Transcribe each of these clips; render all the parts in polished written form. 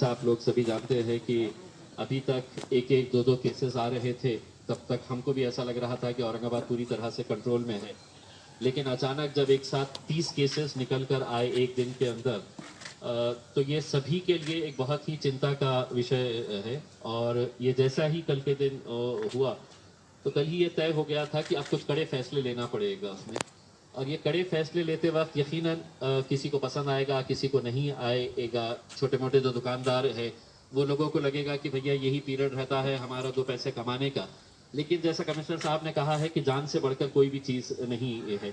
जैसा आप लोग सभी जानते हैं कि अभी तक एक एक दो दो केसेस आ रहे थे, तब तक हमको भी ऐसा लग रहा था कि औरंगाबाद पूरी तरह से कंट्रोल में है। लेकिन अचानक जब एक साथ 30 केसेस निकल कर आए एक दिन के अंदर, तो ये सभी के लिए एक बहुत ही चिंता का विषय है। और ये जैसा ही कल के दिन हुआ, तो कल ही ये तय हो गया था कि अब कुछ कड़े फैसले लेना पड़ेगा उसमें। और ये कड़े फैसले लेते वक्त यकीनन किसी को पसंद आएगा, किसी को नहीं आएगा। छोटे मोटे जो दुकानदार है वो लोगों को लगेगा कि भैया यही पीरियड रहता है हमारा 2 पैसे कमाने का। लेकिन जैसा कमिश्नर साहब ने कहा है कि जान से बढ़कर कोई भी चीज़ नहीं है।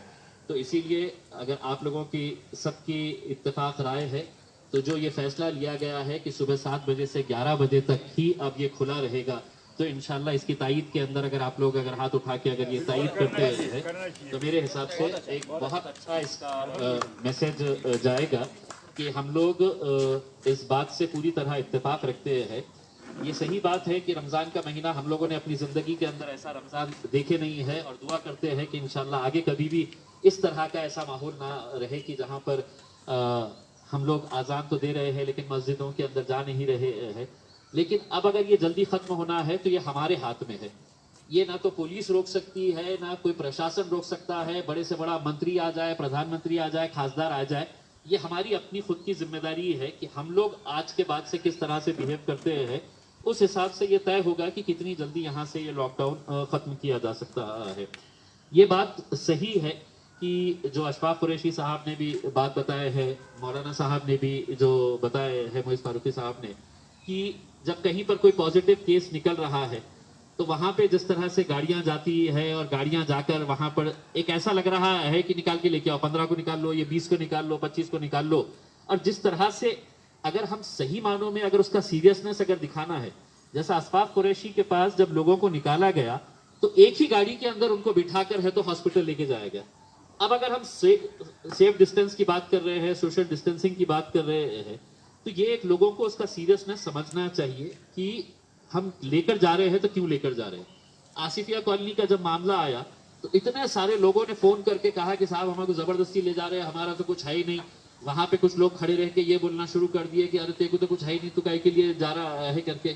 तो इसीलिए अगर आप लोगों की सबकी इत्तेफाक राय है, तो जो ये फैसला लिया गया है कि सुबह 7 बजे से 11 बजे तक ही अब ये खुला रहेगा, तो इंशाल्लाह इसकी तायीद के अंदर अगर आप लोग अगर हाथ उठा के अगर ये तायीद करते हैं, तो मेरे हिसाब से एक बहुत अच्छा इसका मैसेज जाएगा कि हम लोग इस बात से पूरी तरह इत्तेफाक रखते हैं। ये सही बात है कि रमज़ान का महीना हम लोगों ने अपनी ज़िंदगी के अंदर ऐसा रमज़ान देखे नहीं है, और दुआ करते हैं कि इंशाल्लाह आगे कभी भी इस तरह का ऐसा माहौल ना रहे कि जहाँ पर हम लोग आज़ान तो दे रहे हैं लेकिन मस्जिदों के अंदर जा नहीं रहे हैं। लेकिन अब अगर ये जल्दी ख़त्म होना है तो ये हमारे हाथ में है। ये ना तो पुलिस रोक सकती है, ना कोई प्रशासन रोक सकता है। बड़े से बड़ा मंत्री आ जाए, प्रधानमंत्री आ जाए, खासदार आ जाए, ये हमारी अपनी खुद की जिम्मेदारी है कि हम लोग आज के बाद से किस तरह से बिहेव करते हैं। उस हिसाब से ये तय होगा कि कितनी जल्दी यहाँ से ये लॉकडाउन ख़त्म किया जा सकता है। ये बात सही है कि जो अशफाक कुरैशी साहब ने भी बात बताए है, मौलाना साहब ने भी जो बताए हैं, मोइज़ फारूकी साहब ने, कि जब कहीं पर कोई पॉजिटिव केस निकल रहा है तो वहाँ पे जिस तरह से गाड़ियाँ जाती है और गाड़ियाँ जाकर वहाँ पर एक ऐसा लग रहा है कि निकाल के लेके आओ, 15 को निकाल लो, ये 20 को निकाल लो, 25 को निकाल लो। और जिस तरह से अगर हम सही मानों में अगर उसका सीरियसनेस अगर दिखाना है, जैसा अशफाक कुरैशी के पास जब लोगों को निकाला गया तो एक ही गाड़ी के अंदर उनको बिठाकर है तो हॉस्पिटल लेके जाया गया। अब अगर हम सेफ डिस्टेंस की बात कर रहे हैं, सोशल डिस्टेंसिंग की बात कर रहे हैं, तो ये एक लोगों को उसका सीरियसनेस समझना चाहिए कि हम लेकर जा रहे हैं तो क्यों लेकर जा रहे हैं। आसिफिया कॉलोनी का जब मामला आया तो इतने सारे लोगों ने फोन करके कहा कि साहब हमारे को जबरदस्ती ले जा रहे हैं, हमारा तो कुछ है ही नहीं। वहां पे कुछ लोग खड़े रह के ये बोलना शुरू कर दिए कि अरे तेरे को तो कुछ है ही नहीं, तू काहे के लिए जा रहा है करके।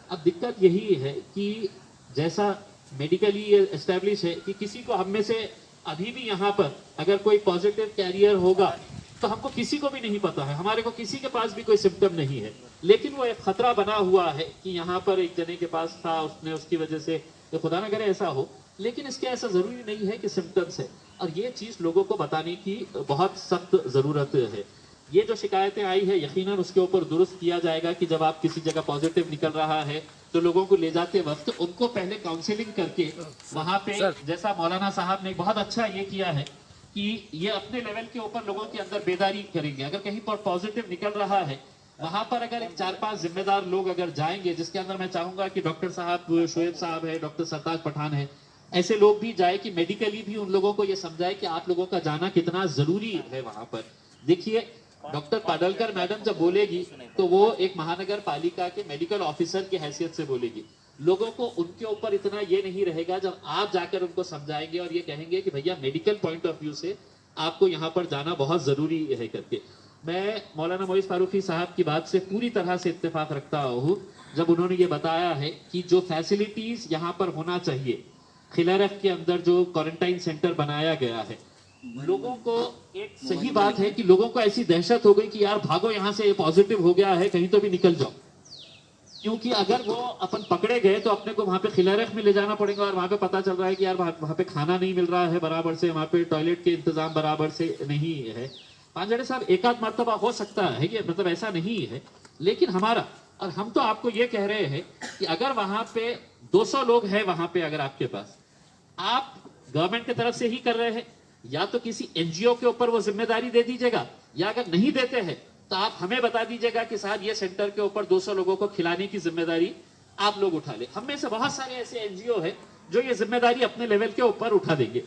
अब दिक्कत यही है कि जैसा मेडिकली एस्टेब्लिश है कि किसी को हम में से अभी भी यहाँ पर अगर कोई पॉजिटिव कैरियर होगा तो हमको किसी को भी नहीं पता है, हमारे को किसी के पास भी कोई सिम्टम नहीं है, लेकिन वो एक खतरा बना हुआ है कि यहाँ पर एक जने के पास था, उसने उसकी वजह से, तो खुदा न करे ऐसा हो। लेकिन इसके ऐसा जरूरी नहीं है कि सिम्टम्स है, और ये चीज लोगों को बताने की बहुत सख्त जरूरत है। ये जो शिकायतें आई है यकीनन उसके ऊपर दुरुस्त किया जाएगा कि जब आप किसी जगह पॉजिटिव निकल रहा है तो लोगों को ले जाते वक्त उनको पहले काउंसलिंग करके वहां पे, जैसा मौलाना साहब ने बहुत अच्छा ये किया है कि ये अपने लेवल के ऊपर लोगों के अंदर बेदारी करेंगे। अगर कहीं पर पॉजिटिव निकल रहा है वहां पर अगर 4-5 जिम्मेदार लोग अगर जाएंगे, जिसके अंदर मैं चाहूंगा कि डॉक्टर साहब शोएब साहब है, डॉक्टर सरताज पठान है, ऐसे लोग भी जाए कि मेडिकली भी उन लोगों को ये समझाए कि आप लोगों का जाना कितना जरूरी है वहां पर। देखिए डॉक्टर पाडलकर मैडम जब बोलेगी तो वो एक महानगर पालिका के मेडिकल ऑफिसर की हैसियत से बोलेगी। लोगों को उनके ऊपर इतना ये नहीं रहेगा जब आप जाकर उनको समझाएंगे और ये कहेंगे कि भैया मेडिकल पॉइंट ऑफ व्यू से आपको यहाँ पर जाना बहुत जरूरी है करके। मैं मौलाना मोइज़ फारूकी साहब की बात से पूरी तरह से इत्तेफाक रखता हूँ जब उन्होंने ये बताया है कि जो फैसिलिटीज यहाँ पर होना चाहिए, खिलारफ के अंदर जो क्वारंटाइन सेंटर बनाया गया है, लोगों को एक सही बात है कि लोगों को ऐसी दहशत हो गई कि यार भागो यहाँ से, ये पॉजिटिव हो गया है, कहीं तो भी निकल जाओ। क्योंकि अगर वो अपन पकड़े गए तो अपने को वहां पे खिलारख में ले जाना पड़ेगा, और वहां पे पता चल रहा है कि यार वहां पे खाना नहीं मिल रहा है बराबर से, वहां पे टॉयलेट के इंतजाम बराबर से नहीं है। पांजड़े साहब एक आध मरतबा हो सकता है, ये मतलब ऐसा नहीं है, लेकिन हमारा, और हम तो आपको ये कह रहे हैं कि अगर वहां पे 200 लोग हैं, वहां पे अगर आपके पास, आप गवर्नमेंट की तरफ से ही कर रहे हैं, या तो किसी एनजीओ के ऊपर वो जिम्मेदारी दे दीजिएगा, या अगर नहीं देते हैं तो आप हमें बता दीजिएगा कि साहब ये सेंटर के ऊपर 200 लोगों को खिलाने की जिम्मेदारी आप लोग उठा ले। हम में से बहुत सारे ऐसे एनजीओ हैं जो ये जिम्मेदारी अपने लेवल के ऊपर उठा देंगे।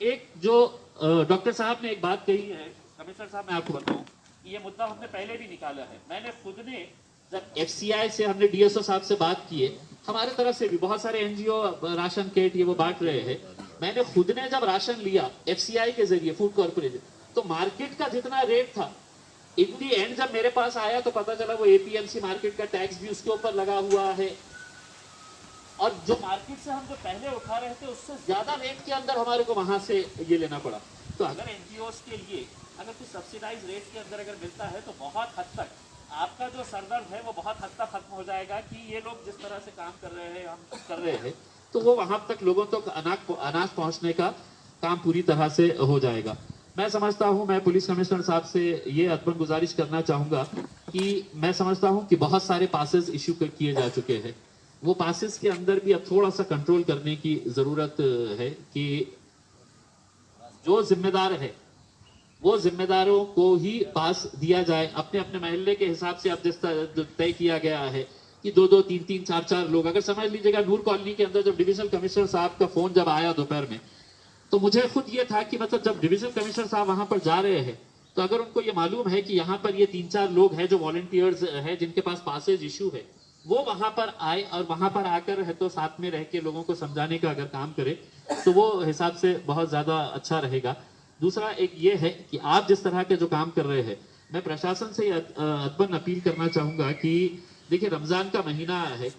एक जो डॉक्टर साहब ने एक बात कही है, कमिश्नर साहब मैं आपको बताऊं, ये मुद्दा हमने पहले भी निकाला है। मैंने खुद ने जब एफसीआई से हमने डीएसओ साहब से बात की है, हमारे तरफ से भी बहुत सारे एनजीओ राशन किट ये वो बांट रहे हैं, मैंने खुद ने जब राशन लिया एफसीआई के जरिए, फूड कॉर्पोरेशन, तो मार्केट का जितना रेट था इन दी एंड जब मेरे पास आया तो पता चला वो एपीएमसी मार्केट का टैक्स भी उसके ऊपर लगा हुआ है, और जो मार्केट से हम जो पहले उठा रहे थे उससे ज्यादा रेट के अंदर हमारे को वहां से ये लेना पड़ा। तो अगर एनजीओस के लिए अगर कुछ सब्सिडाइज रेट के अंदर अगर मिलता है तो बहुत हद तक आपका जो सरदर्द है वो बहुत हद तक खत्म हो जाएगा कि ये लोग जिस तरह से काम कर रहे हैं, हम कर रहे हैं, तो वो वहां तक लोगों तक अनाज पहुंचने का काम पूरी तरह से हो जाएगा। मैं समझता हूं, मैं पुलिस कमिश्नर साहब से ये अदबन गुजारिश करना चाहूंगा कि मैं समझता हूं कि बहुत सारे पासेस इश्यू किए जा चुके हैं, वो पासेस के अंदर भी अब थोड़ा सा कंट्रोल करने की जरूरत है कि जो जिम्मेदार है वो जिम्मेदारों को ही पास दिया जाए अपने अपने महल्ले के हिसाब से। अब जिस तय किया गया है कि 2-2, 3-3, 4-4 लोग, अगर समझ लीजिएगा नूर कॉलोनी के अंदर जब डिविजनल कमिश्नर साहब का फोन जब आया दोपहर में, तो मुझे खुद ये था कि मतलब जब डिविजनल कमिश्नर साहब वहां पर जा रहे हैं तो अगर उनको ये मालूम है कि यहाँ पर ये 3-4 लोग हैं जो वॉलंटियर्स हैं जिनके पास पासेज इशू है, वो वहां पर आए और वहां पर आकर है तो साथ में रह के लोगों को समझाने का अगर काम करे तो वो हिसाब से बहुत ज्यादा अच्छा रहेगा। दूसरा एक ये है कि आप जिस तरह के जो काम कर रहे हैं, मैं प्रशासन से अदबन अपील करना चाहूंगा कि देखिए रमजान का महीना है,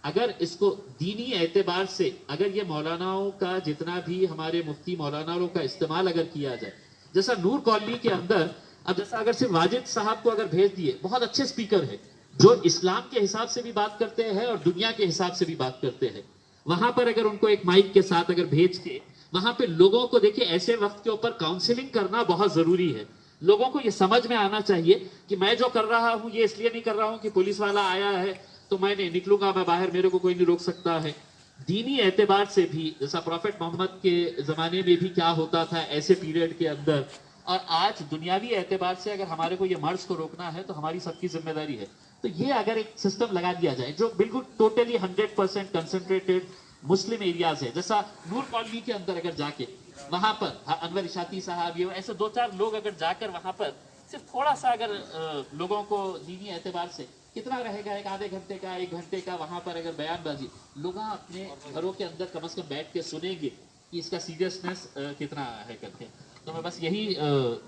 अगर इसको दीनी एतबार से अगर ये मौलानाओं का जितना भी हमारे मुफ्ती मौलानाओं का इस्तेमाल अगर किया जाए, जैसा नूर कॉलोनी के अंदर अब जैसा अगर सिर्फ वाजिद साहब को अगर भेज दिए, बहुत अच्छे स्पीकर है जो इस्लाम के हिसाब से भी बात करते हैं और दुनिया के हिसाब से भी बात करते हैं, वहां पर अगर उनको एक माइक के साथ अगर भेज के वहां पे लोगों को देखिए ऐसे वक्त के ऊपर काउंसलिंग करना बहुत जरूरी है। लोगों को ये समझ में आना चाहिए कि मैं जो कर रहा हूं ये इसलिए नहीं कर रहा हूं कि पुलिस वाला आया है तो मैं नहीं निकलूंगा, मैं बाहर, मेरे को कोई नहीं रोक सकता है। दीनी एतबार से भी जैसा प्रॉफेट मोहम्मद के जमाने में भी क्या होता था ऐसे पीरियड के अंदर, और आज दुनियावी एतबार से अगर हमारे को ये मर्ज को रोकना है तो हमारी सबकी जिम्मेदारी है। तो ये अगर एक सिस्टम लगा दिया जाए जो बिल्कुल टोटली 100% कंसंट्रेटेड मुस्लिम एरियाज है, जैसा नूर कॉलोनी के अंदर अगर जाके वहां पर अनवर इशाती साहब ये ऐसे 2-4 लोग अगर जाकर वहां पर सिर्फ थोड़ा सा अगर लोगों को दीनी एतबार से कितना रहेगा, एक आधे घंटे का 1 घंटे का वहां पर अगर बयानबाजी लोग अपने घरों के अंदर कम से कम बैठ के सुनेंगे कि इसका सीरियसनेस कितना है करके। तो मैं बस यही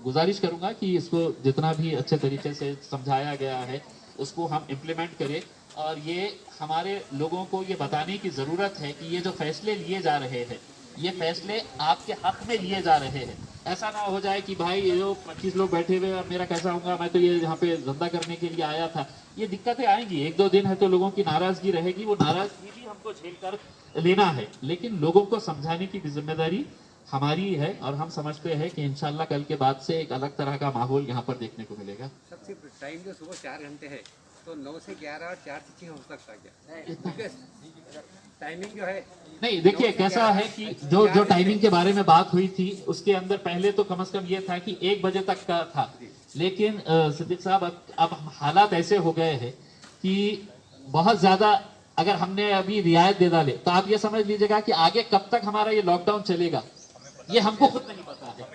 गुजारिश करूंगा कि इसको जितना भी अच्छे तरीके से समझाया गया है उसको हम इम्प्लीमेंट करें, और ये हमारे लोगों को ये बताने की ज़रूरत है कि ये जो फैसले लिए जा रहे हैं ये फैसले आपके हक में लिए जा रहे हैं। ऐसा ना हो जाए कि भाई ये जो 25 लोग बैठे हुए और मेरा कैसा होगा, मैं तो ये यहाँ पे धंधा करने के लिए आया था। ये दिक्कतें आएंगी, 1-2 दिन है तो लोगों की नाराजगी रहेगी, वो नाराजगी भी हमको झेल कर लेना है, लेकिन लोगों को समझाने की भी जिम्मेदारी हमारी है। और हम समझते हैं कि इंशाल्लाह कल के बाद से एक अलग तरह का माहौल यहाँ पर देखने को मिलेगा। सबसे टाइम जो सुबह 4 घंटे है तो 9 से 11 और 4 से 6 हो सकता है क्या? टाइमिंग जो है नहीं, देखिए कैसा है कि जो टाइमिंग के बारे में बात हुई थी उसके अंदर पहले तो कम से कम ये था कि 1 बजे तक का था, लेकिन सिद्दीक साहब अब हालात ऐसे हो गए हैं कि बहुत ज्यादा अगर हमने अभी रियायत दे डाले तो आप ये समझ लीजिएगा कि आगे कब तक हमारा ये लॉकडाउन चलेगा ये हमको खुद नहीं पता है,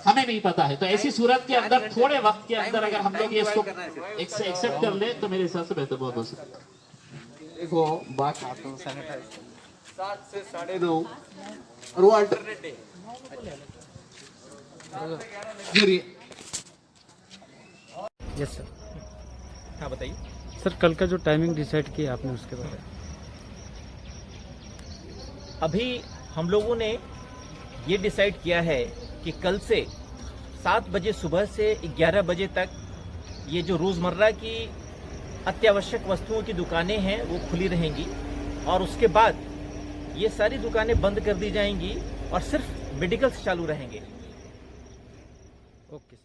हमें नहीं पता है। तो ऐसी सूरत के अंदर थोड़े वक्त के अंदर अगर हम लोग ये इसको एक्सेप्ट कर ले तो मेरे हिसाब से बेहतर बहुत हो सकता है। देखो बात 7 से 9:30 और वो अल्टरनेट है। यस सर, हाँ बताइए सर। कल का जो टाइमिंग डिसाइड किया आपने उसके बारे में? अभी हम लोगों ने ये डिसाइड किया है कि कल से 7 बजे सुबह से 11 बजे तक ये जो रोज़मर्रा की अत्यावश्यक वस्तुओं की दुकानें हैं वो खुली रहेंगी, और उसके बाद ये सारी दुकानें बंद कर दी जाएंगी और सिर्फ मेडिकल्स चालू रहेंगे। ओके।